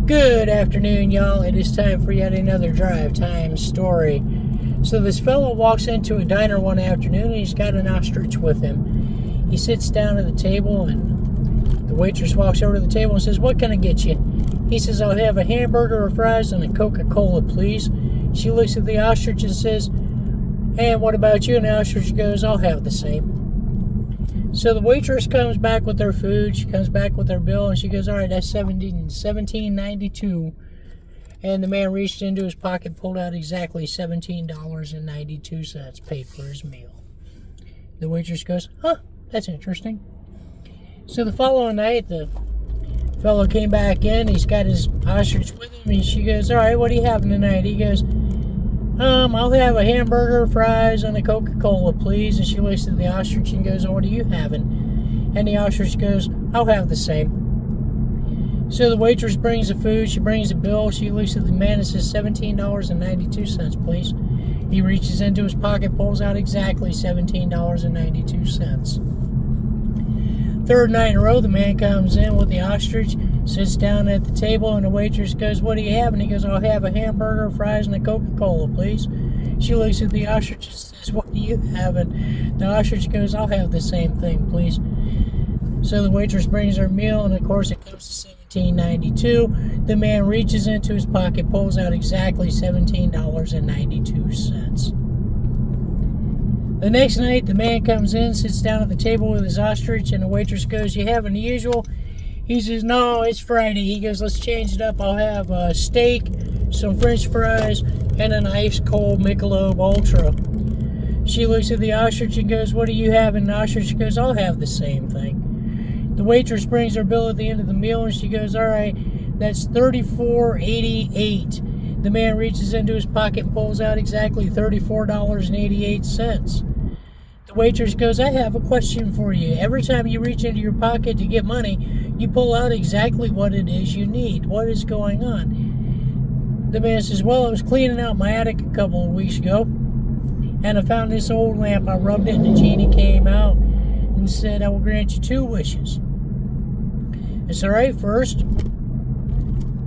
Good afternoon, y'all. It is time for yet another drive time story. So this fellow walks into a diner one afternoon and he's got an ostrich with him. He sits down at the table and the waitress walks over to the table and says, "What can I get you?" He says, "I'll have a hamburger or fries and a Coca-Cola, please." She looks at the ostrich and says, "And what about you?" And the ostrich goes, "I'll have the same." So the waitress comes back with their food. She comes back with their bill, and she goes, "All right, that's $17.92." And the man reached into his pocket, pulled out exactly $17.92, paid for his meal. The waitress goes, "Huh, that's interesting." So the following night, the fellow came back in. He's got his ostrich with him, and she goes, "All right, what are you having tonight?" He goes, "I'll have a hamburger, fries, and a Coca-Cola, please." And she looks at the ostrich and goes, "Oh, what are you having?" And the ostrich goes, "I'll have the same." So the waitress brings the food. She brings the bill. She looks at the man and says, $17.92, please. He reaches into his pocket, pulls out exactly $17.92. Third night in a row, the man comes in with the ostrich, sits down at the table, and the waitress goes, "What do you have?" And he goes, "I'll have a hamburger, fries, and a Coca-Cola, please." She looks at the ostrich and says, "What do you have?" And the ostrich goes, "I'll have the same thing, please." So the waitress brings her meal, and of course it comes to $17.92. The man reaches into his pocket, pulls out exactly $17.92. The next night, the man comes in, sits down at the table with his ostrich, and the waitress goes, "You having the usual?" He says, "No, it's Friday." He goes, "Let's change it up. I'll have a steak, some French fries, and an ice cold Michelob Ultra." She looks at the ostrich and goes, "What are you having?" And the ostrich goes, "I'll have the same thing." The waitress brings her bill at the end of the meal, and she goes, "All right, that's $34.88. The man reaches into his pocket and pulls out exactly $34.88. The waitress goes, "I have a question for you. Every time you reach into your pocket to get money, you pull out exactly what it is you need. What is going on?" The man says, "Well, I was cleaning out my attic a couple of weeks ago, and I found this old lamp. I rubbed it, and the genie came out and said, 'I will grant you 2 wishes.' It's all right.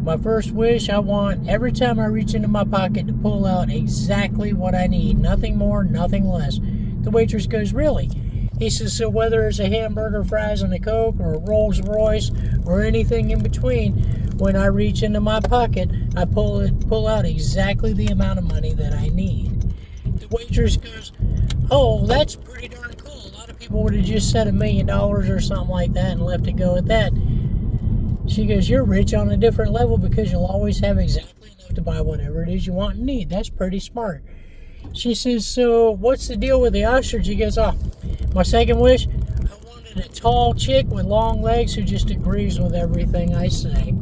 My first wish, I want every time I reach into my pocket to pull out exactly what I need. Nothing more, nothing less." The waitress goes, "Really?" He says, "So whether it's a hamburger, fries, and a Coke, or a Rolls Royce, or anything in between, when I reach into my pocket, I pull out exactly the amount of money that I need." The waitress goes, "Oh, that's pretty darn cool. A lot of people would have just said $1 million or something like that and left it go at that." She goes, "You're rich on a different level because you'll always have exactly enough to buy whatever it is you want and need. That's pretty smart." She says, "So what's the deal with the ostrich?" He goes, "My second wish, I wanted a tall chick with long legs who just agrees with everything I say."